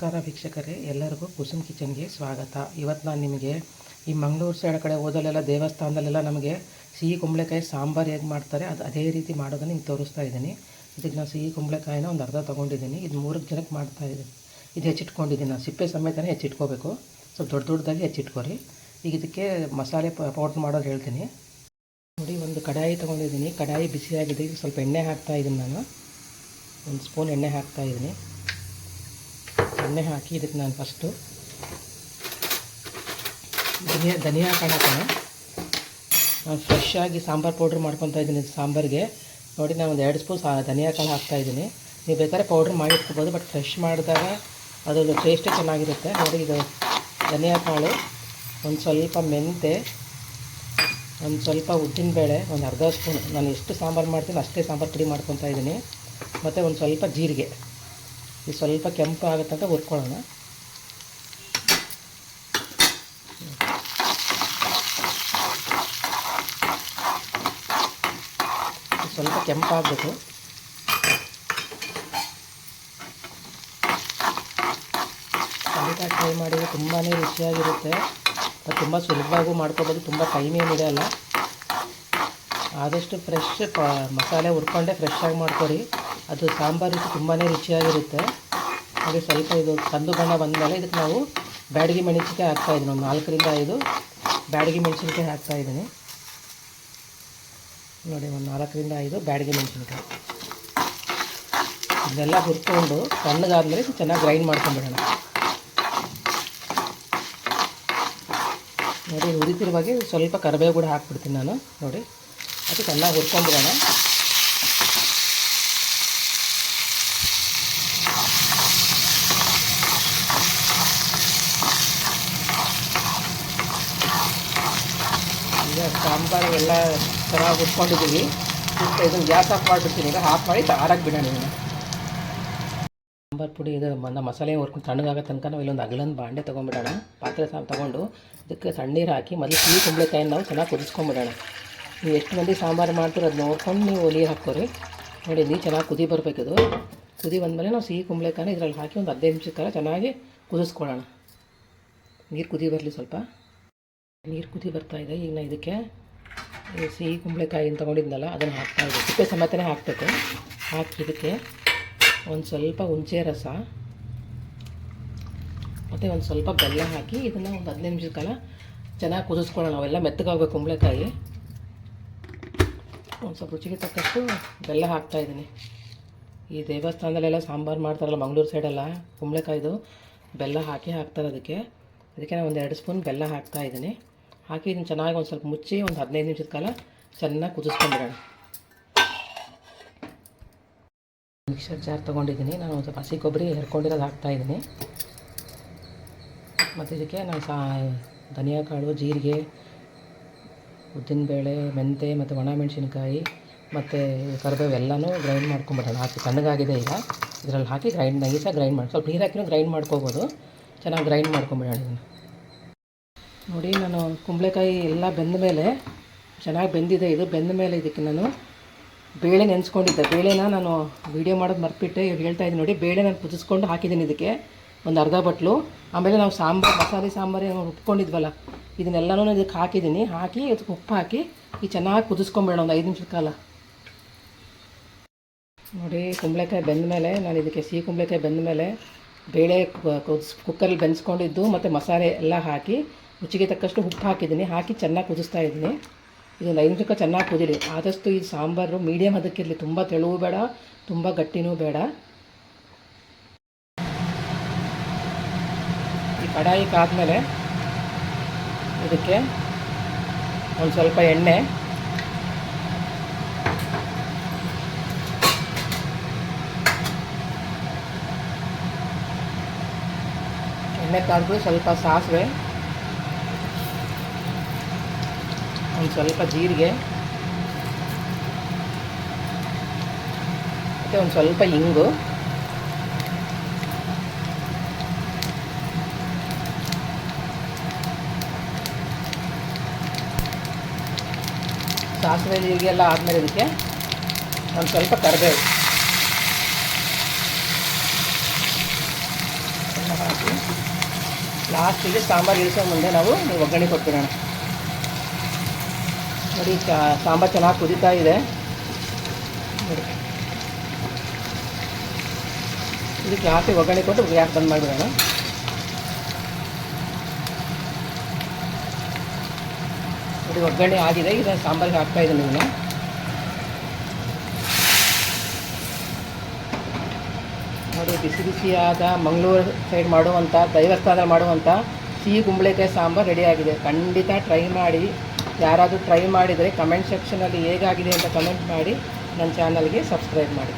ನಮಸ್ಕಾರ ವೀಕ್ಷಕರೇ, ಎಲ್ಲರಿಗೂ ಕುಸುಮ್ ಕಿಚನ್ಗೆ ಸ್ವಾಗತ. ಇವತ್ತು ನಾನು ನಿಮಗೆ ಈ ಮಂಗಳೂರು ಸೈಡ್ ಕಡೆ ಹೋದಲ್ಲೆಲ್ಲ ದೇವಸ್ಥಾನದಲ್ಲೆಲ್ಲ ನಮಗೆ ಸಿಹಿ ಕುಂಬಳಕಾಯಿ ಸಾಂಬಾರು ಹೇಗೆ ಮಾಡ್ತಾರೆ ಅದೇ ರೀತಿ ಮಾಡೋದನ್ನು ನಿಮ್ಗೆ ತೋರಿಸ್ತಾ ಇದ್ದೀನಿ. ಇದಕ್ಕೆ ನಾನು ಸಿಹಿ ಕುಂಬಳಕಾಯಿನ ಒಂದು ಅರ್ಧ ತೊಗೊಂಡಿದ್ದೀನಿ. ಇದು 3 ಜನಕ್ಕೆ ಮಾಡ್ತಾಯಿದ್ದೀನಿ. ಇದು ಹೆಚ್ಚಿಟ್ಕೊಂಡಿದ್ದೀನಿ. ನಾನು ಸಿಪ್ಪೆ ಸಮೇತನೇ ಹೆಚ್ಚಿಟ್ಕೋಬೇಕು. ಸ್ವಲ್ಪ ದೊಡ್ಡದಾಗಿ ಹೆಚ್ಚಿಟ್ಕೊರಿ. ಈಗ ಇದಕ್ಕೆ ಮಸಾಲೆ ಪೌಡ್ರ್ ಮಾಡೋದು ಹೇಳ್ತೀನಿ ನೋಡಿ. ಒಂದು ಕಡಾಯಿ ತೊಗೊಂಡಿದ್ದೀನಿ. ಕಡಾಯಿ ಬಿಸಿಯಾಗಿದೆ. ಈಗ ಸ್ವಲ್ಪ ಎಣ್ಣೆ ಹಾಕ್ತಾಯಿದ್ದೀನಿ. ನಾನು ಒಂದು ಸ್ಪೂನ್ ಎಣ್ಣೆ ಹಾಕ್ತಾಯಿದ್ದೀನಿ. ಎಣ್ಣೆ ಹಾಕಿ ಇದಕ್ಕೆ ನಾನು ಫಸ್ಟು ಧನಿಯಾ ಕಾಳು ಹಾಕೋಣ. ನಾನು ಫ್ರೆಶ್ ಆಗಿ ಸಾಂಬಾರು ಪೌಡ್ರ್ ಮಾಡ್ಕೊತಾ ಇದ್ದೀನಿ. ಸಾಂಬಾರಿಗೆ ನೋಡಿ ನಾನು ಒಂದು 2 ಸ್ಪೂನ್ ಧನಿಯಾ ಕಾಳು ಹಾಕ್ತಾಯಿದ್ದೀನಿ. ನೀವು ಬೇಕಾದ್ರೆ ಪೌಡ್ರ್ ಮಾಡಿಟ್ಕೋಬೋದು, ಬಟ್ ಫ್ರೆಶ್ ಮಾಡಿದಾಗ ಅದರದ್ದು ಟೇಸ್ಟೇ ಚೆನ್ನಾಗಿರುತ್ತೆ. ನೋಡಿ, ಇದು ಧನಿಯಾ ಕಾಳು, ಒಂದು ಸ್ವಲ್ಪ ಮೆಂತೆ, ಒಂದು ಸ್ವಲ್ಪ ಉದ್ದಿನಬೇಳೆ, ಒಂದು ಅರ್ಧ ಸ್ಪೂನ್. ನಾನು ಎಷ್ಟು ಸಾಂಬಾರು ಮಾಡ್ತೀನಿ ಅಷ್ಟೇ ಸಾಂಬಾರು ಪುಡಿ ಮಾಡ್ಕೊತಾ ಇದ್ದೀನಿ. ಮತ್ತು ಒಂದು ಸ್ವಲ್ಪ ಜೀರಿಗೆ. ಇದು ಸ್ವಲ್ಪ ಕೆಂಪು ಆಗುತ್ತಂತ ಹುರ್ಕೊಳ್ಳೋಣ. ಸ್ವಲ್ಪ ಕೆಂಪಾಗಬೇಕು. ಕುಂಬಳಕಾಯಿ ಫ್ರೈ ಮಾಡಿದರೆ ತುಂಬಾ ರುಚಿಯಾಗಿರುತ್ತೆ. ಮತ್ತು ತುಂಬ ಸುಲಭವಾಗೂ ಮಾಡ್ಕೋಬೋದು. ತುಂಬ ಟೈಮ್ ಏನು ಇರೋಲ್ಲ. ಆದಷ್ಟು ಫ್ರೆಶ್ ಮಸಾಲೆ ಹುರ್ಕೊಂಡೆ ಫ್ರೆಶ್ಶಾಗಿ ಮಾಡ್ಕೊಡಿ. ಅದು ಸಾಂಬಾರು ರುಚಿ ತುಂಬಾ ರುಚಿಯಾಗಿರುತ್ತೆ. ಹಾಗೆ ಸ್ವಲ್ಪ ಇದು ಕಂದು ಬಣ್ಣ ಬಂದಮೇಲೆ ಇದಕ್ಕೆ ನಾವು ಬ್ಯಾಡಗಿ ಮೆಣಸಿನ್ಕಾಯಿ ಹಾಕ್ತಾಯಿದ್ದೀನಿ. ಒಂದು 4 ರಿಂದ 5 ಬ್ಯಾಡಗಿ ಮೆಣಸಿನ್ಕಾಯಿ ಹಾಕ್ತಾಯಿದ್ದೀನಿ. ನೋಡಿ, ಒಂದು 4 ರಿಂದ 5 ಬ್ಯಾಡಗಿ ಮೆಣಸಿನ್ಕಾಯಿ. ಇದನ್ನೆಲ್ಲ ಹುರ್ಕೊಂಡು ತಣ್ಣಗಾದ್ಮೇಲೆ ಚೆನ್ನಾಗಿ ಗ್ರೈಂಡ್ ಮಾಡ್ಕೊಂಡ್ಬಿಡೋಣ. ನೋಡಿ, ಹುರಿತಿರುವಾಗೆ ಸ್ವಲ್ಪ ಕರಿಬೇವು ಕೂಡ ಹಾಕ್ಬಿಡ್ತೀನಿ ನಾನು. ನೋಡಿ, ಅದು ಚೆನ್ನಾಗಿ ಹುರ್ಕೊಂಡ್ಬಿಡೋಣ. ಈಗ ಸಾಂಬಾರು ಎಲ್ಲ ಚೆನ್ನಾಗಿ ಹುರ್ಕೊಂಡಿದ್ದೀವಿ. ಇದನ್ನು ಗ್ಯಾಸ್ ಆಫ್ ಮಾಡಿಬಿಡ್ತೀನಿ. ಈಗ ಆಫ್ ಮಾಡಿ ಆರಾಗಿ ಬಿಡೋಣ. ಇದನ್ನು ಸಾಂಬಾರು ಪುಡಿ ಇದು ಮಸಾಲೆ ಹುರ್ಕೊಂಡು ತಣ್ಣಗಾಗೋ ತನಕ ನಾವು ಇಲ್ಲೊಂದು ಅಗಲೊಂದು ಬಾಂಡೆ ತೊಗೊಂಡ್ಬಿಡೋಣ. ಪಾತ್ರೆ ತೊಗೊಂಡು ಇದಕ್ಕೆ ತಣ್ಣೀರು ಹಾಕಿ ಮೊದಲು ಸಿಹಿ ಕುಂಬಳಕಾಯಿನ ನಾವು ಚೆನ್ನಾಗಿ ಕುದಿಸ್ಕೊಂಡ್ಬಿಡೋಣ. ನೀವು ಎಷ್ಟು ಮಂದಿ ಸಾಂಬಾರು ಮಾಡ್ತೀರೋ ಅದು ನೋಡ್ಕೊಂಡು ನೀವು ನೀರು ಹಾಕ್ಕೊರಿ. ನೋಡಿ, ನೀರು ಚೆನ್ನಾಗಿ ಕುದಿ ಬರಬೇಕಿದು. ಕುದಿ ಬಂದಮೇಲೆ ನಾವು ಸಿಹಿ ಕುಂಬಳಕಾಯಿನ ಇದರಲ್ಲಿ ಹಾಕಿ ಒಂದು 15 ನಿಮಿಷದ ಕಾಲ ಚೆನ್ನಾಗಿ ಕುದಿಸ್ಕೊಳ್ಳೋಣ. ನೀರು ಕುದಿ ಬರಲಿ. ಸ್ವಲ್ಪ ನೀರು ಕುದಿ ಬರ್ತಾಯಿದೆ. ಈಗ ನಾನು ಇದಕ್ಕೆ ಸಿಹಿ ಕುಂಬಳಕಾಯಿನ ತೊಗೊಂಡಿದ್ನಲ್ಲ ಅದನ್ನು ಹಾಕ್ತಾಯಿದ್ದೆ. ಸಿಪ್ಪೆ ಸಮೇತನೇ ಹಾಕಬೇಕು. ಹಾಕಿ ಇದಕ್ಕೆ ಒಂದು ಸ್ವಲ್ಪ ಹುಣಸೆ ರಸ ಮತ್ತು ಒಂದು ಸ್ವಲ್ಪ ಬೆಲ್ಲ ಹಾಕಿ ಇದನ್ನು ಒಂದು 15 ನಿಮಿಷದ ಕಾಲ ಚೆನ್ನಾಗಿ ಕುದಿಸ್ಕೊಳ್ಳೋಣ. ಅವೆಲ್ಲ ಮೆತ್ತಗಾಗಬೇಕು ಕುಂಬಳಕಾಯಿ. ಒಂದು ಸ್ವಲ್ಪ ರುಚಿಗೆ ತಕ್ಕಷ್ಟು ಬೆಲ್ಲ ಹಾಕ್ತಾಯಿದ್ದೀನಿ. ಈ ದೇವಸ್ಥಾನದಲ್ಲೆಲ್ಲ ಸಾಂಬಾರು ಮಾಡ್ತಾರಲ್ಲ ಮಂಗಳೂರು ಸೈಡೆಲ್ಲ, ಕುಂಬಳಕಾಯಿದು ಬೆಲ್ಲ ಹಾಕಿ ಹಾಕ್ತಾರೆ. ಅದಕ್ಕೆ ನಾನು ಒಂದು 2 ಸ್ಪೂನ್ ಬೆಲ್ಲ ಹಾಕ್ತಾಯಿದ್ದೀನಿ. ಹಾಕಿ ಇದನ್ನು ಚೆನ್ನಾಗಿ ಒಂದು ಸ್ವಲ್ಪ ಮುಚ್ಚಿ ಒಂದು 15 ನಿಮಿಷದ ಕಾಲ ಚೆನ್ನಾಗಿ ಕುದಿಸ್ಕೊಂಡ್ಬಿಡೋಣ. ಮಿಕ್ಸರ್ ಜಾರ್ ತೊಗೊಂಡಿದ್ದೀನಿ. ನಾನು ಒಂದು ಸ್ವಲ್ಪ ಹಸಿ ಕೊಬ್ಬರಿ ಹೆರ್ಕೊಂಡಿರೋದು ಹಾಕ್ತಾಯಿದ್ದೀನಿ. ಮತ್ತು ಇದಕ್ಕೆ ನಾನು ಧನಿಯಾ ಕಾಳು, ಜೀರಿಗೆ, ಉದ್ದಿನಬೇಳೆ, ಮೆಂತೆ ಮತ್ತು ಒಣಮೆಣಸಿನ್ಕಾಯಿ ಮತ್ತು ಕರಿಬೇವು ಎಲ್ಲನೂ ಗ್ರೈಂಡ್ ಮಾಡ್ಕೊಂಬಿಡೋಣ. ಹಾಕಿ ತಣ್ಣಗಾಗಿದೆ. ಈಗ ಇದರಲ್ಲಿ ಹಾಕಿ ನೈಸಾಗಿ ಗ್ರೈಂಡ್ ಮಾಡಿ, ಸ್ವಲ್ಪ ನೀರು ಹಾಕಿನೂ ಗ್ರೈಂಡ್ ಮಾಡ್ಕೋಬೋದು. ಚೆನ್ನಾಗಿ ಗ್ರೈಂಡ್ ಮಾಡ್ಕೊಂಬಿಡೋಣ ಇದನ್ನು. ನೋಡಿ, ನಾನು ಕುಂಬಳಕಾಯಿ ಎಲ್ಲ ಬೆಂದ ಮೇಲೆ ಚೆನ್ನಾಗಿ ಬೆಂದಿದೆ. ಇದು ಬೆಂದ ಮೇಲೆ ಇದಕ್ಕೆ ನಾನು ಬೇಳೆ ನೆನೆಸ್ಕೊಂಡಿದ್ದೆ. ಬೇಳೆನ ನಾನು ವೀಡಿಯೋ ಮಾಡೋದು ಮರ್ತ್ಬಿಟ್ಟೆ. ಹೇಳ್ತಾಯಿದ್ದೀನಿ ನೋಡಿ, ಬೇಳೆ ನಾನು ಕುದಿಸ್ಕೊಂಡು ಹಾಕಿದ್ದೀನಿ ಇದಕ್ಕೆ ಒಂದು ಅರ್ಧ ಬಟ್ಲು. ಆಮೇಲೆ ನಾವು ಮಸಾಲೆ ಸಾಂಬಾರು ರುಬ್ಕೊಂಡಿದ್ವಲ್ಲ ಇದನ್ನೆಲ್ಲನೂ ಇದಕ್ಕೆ ಹಾಕಿದ್ದೀನಿ. ಹಾಕಿ ಇದಕ್ಕೆ ಉಪ್ಪು ಹಾಕಿ ಈ ಚೆನ್ನಾಗಿ ಕುದಿಸ್ಕೊಂಬೇಡ ಒಂದು 5 ನಿಮಿಷದ ಕಾಲ. ನೋಡಿ, ಕುಂಬಳಕಾಯಿ ಬೆಂದ ಮೇಲೆ ನಾನು ಇದಕ್ಕೆ ಸಿಹಿ ಕುಂಬಳಕಾಯಿ ಬೆಂದ ಮೇಲೆ ಬೇಳೆ ಕುಕ್ಕರಲ್ಲಿ ಬೆಂದಿಸ್ಕೊಂಡಿದ್ದು ಮತ್ತು ಮಸಾಲೆ ಎಲ್ಲ ಹಾಕಿ ರುಚಿಗೆ ತಕ್ಕಷ್ಟು ಉಪ್ಪು ಹಾಕಿದ್ದೀನಿ. ಹಾಕಿ ಚೆನ್ನಾಗಿ ಕುದಿಸ್ತಾ ಇದ್ದೀನಿ. ಇದೊಂದು 5 ನಿಮಿಷಕ್ಕೆ ಚೆನ್ನಾಗಿ ಕುದಿಲಿ. ಆದಷ್ಟು ಈ ಸಾಂಬಾರು ಮೀಡಿಯಮ್ ಅದಕ್ಕಿರಲಿ. ತುಂಬ ತೆಳುವೂ ಬೇಡ, ತುಂಬ ಗಟ್ಟಿನೂ ಬೇಡ. ಈ ಕಡಾಯಿ ಕಾದ್ಮೇಲೆ ಇದಕ್ಕೆ ಒಂದು ಸ್ವಲ್ಪ ಎಣ್ಣೆ, ಕಾದ್ಬಿಟ್ಟು ಸ್ವಲ್ಪ ಸಾಸಿವೆ, ಒಂದು ಸ್ವಲ್ಪ ಜೀರಿಗೆ ಮತ್ತು ಒಂದು ಸ್ವಲ್ಪ ಇಂಗು, ಸಾಸಿವೆ ಜೀರಿಗೆ ಎಲ್ಲ ಆದಮೇಲೆ ಇದಕ್ಕೆ ಒಂದು ಸ್ವಲ್ಪ ಕರಿಬೇವು ಅನ್ನ ಹಾಕಿ ಲಾಸ್ಟಿಗೆ ಸಾಂಬಾರು ಇಳಿಸೋ ಮುಂದೆ ನಾವು ಒಗ್ಗರಣೆ ಕೊಟ್ಬಿಡೋಣ. ನೋಡಿ ಸಾಂಬಾರು ಚೆನ್ನಾಗಿ ಕುದೀತಾ ಇದೆ ನೋಡಿ. ಇದಕ್ಕೆ ಲಾಸ್ಟಿಗೆ ಒಗ್ಗರಣೆ ಕೊಟ್ಟು ಗ್ಯಾಸ್ ಬಂದ್ ಮಾಡಿಬಿಡೋಣ. ನೋಡಿ ಒಗ್ಗರಣೆ ಆಗಿದೆ. ಈಗ ಸಾಂಬಾರಿಗೆ ಹಾಕ್ತಾ ಇದ್ದೀನಿ ಇದನ್ನು. ನೋಡಿ ಬಿಸಿ ಬಿಸಿಯಾದ ಮಂಗಳೂರು ಸೈಡ್ ಮಾಡುವಂಥ ದೈವಸ್ಥಾನದಲ್ಲಿ ಮಾಡುವಂಥ ಸಿಹಿ ಕುಂಬಳಕಾಯಿ ಸಾಂಬಾರು ರೆಡಿಯಾಗಿದೆ. ಖಂಡಿತ ಟ್ರೈ ಮಾಡಿ. ಯಾರಾದರೂ ಟ್ರೈ ಮಾಡಿದರೆ ಕಮೆಂಟ್ ಸೆಕ್ಷನಲ್ಲಿ ಹೇಗಾಗಿದೆ ಅಂತ ಕಮೆಂಟ್ ಮಾಡಿ. ನನ್ನ ಚಾನಲ್ಗೆ ಸಬ್ಸ್ಕ್ರೈಬ್ ಮಾಡಿ.